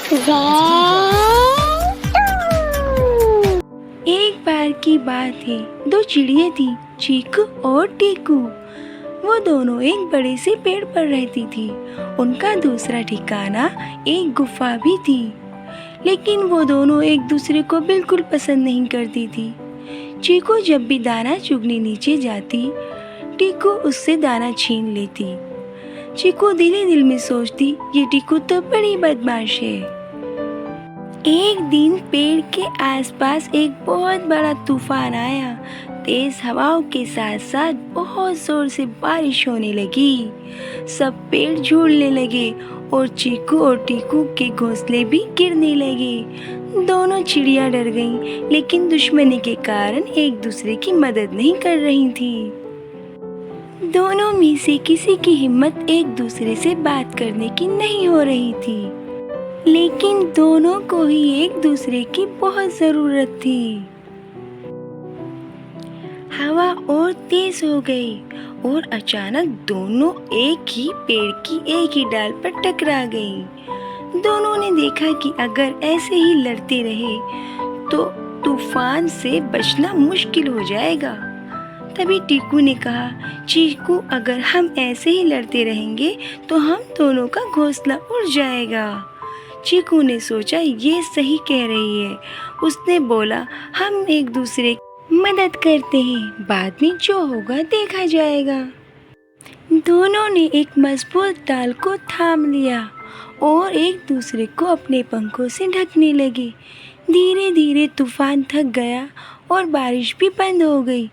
एक बार की बात है, दो चिड़िया थी, चीकू और टीकू। वो दोनों एक बड़े से पेड़ पर रहती थी। उनका दूसरा ठिकाना एक गुफा भी थी, लेकिन वो दोनों एक दूसरे को बिल्कुल पसंद नहीं करती थी। चीकू जब भी दाना चुगने नीचे जाती, टीकू उससे दाना छीन लेती। चीकू दिल ही दिल में सोचती, ये टीकू तो बड़ी बदमाश है। एक दिन पेड़ के आसपास एक बहुत बड़ा तूफान आया। तेज हवाओं के साथ साथ बहुत जोर से बारिश होने लगी। सब पेड़ झूलने लगे और चीकू और टीकू के घोंसले भी गिरने लगे। दोनों चिड़िया डर गईं, लेकिन दुश्मनी के कारण एक दूसरे की मदद नहीं कर रही थी। दोनों में से किसी की हिम्मत एक दूसरे से बात करने की नहीं हो रही थी, लेकिन दोनों को ही एक दूसरे की बहुत ज़रूरत थी। हवा और तेज हो गई और अचानक दोनों एक ही पेड़ की एक ही डाल पर टकरा गई। दोनों ने देखा कि अगर ऐसे ही लड़ते रहे तो तूफान से बचना मुश्किल हो जाएगा। तभी टीकू ने कहा, चीकू, अगर हम ऐसे ही लड़ते रहेंगे तो हम दोनों का घोंसला उड़ जाएगा। चीकू ने सोचा, ये सही कह रही है। उसने बोला, हम एक दूसरे की मदद करते हैं, बाद में जो होगा देखा जाएगा। दोनों ने एक मजबूत डाल को थाम लिया और एक दूसरे को अपने पंखों से ढकने लगे। धीरे धीरे तूफान थक गया और बारिश भी बंद हो गई।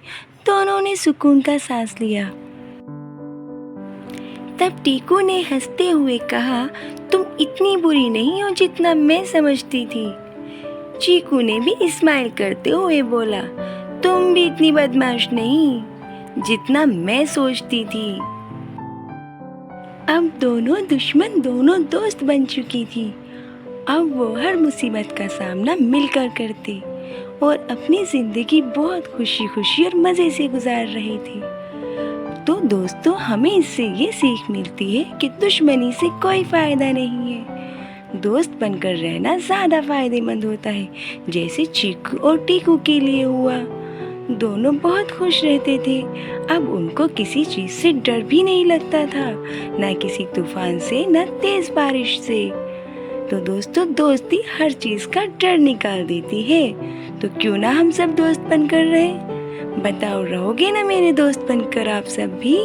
दोनों ने सुकून का सांस लिया। तब टीकू ने हंसते हुए कहा, तुम इतनी बुरी नहीं हो जितना मैं समझती थी। चीकू ने भी स्माइल करते हुए बोला, तुम भी इतनी बदमाश नहीं जितना मैं सोचती थी। अब दोनों दुश्मन दोनों दोस्त बन चुकी थी। अब वो हर मुसीबत का सामना मिलकर करते और अपनी जिंदगी बहुत खुशी खुशी और मज़े से गुजार रही थी। तो दोस्तों, हमें इससे ये सीख मिलती है कि दुश्मनी से कोई फ़ायदा नहीं है। दोस्त बनकर रहना ज़्यादा फायदेमंद होता है, जैसे चीकू और टीकू के लिए हुआ। दोनों बहुत खुश रहते थे। अब उनको किसी चीज़ से डर भी नहीं लगता था, ना किसी तूफान से, ना तेज़ बारिश से। तो दोस्तों, दोस्ती हर चीज़ का डर निकाल देती है। तो क्यों ना हम सब दोस्त बनकर रहें। बताओ, रहोगे ना मेरे दोस्त बनकर आप सब भी?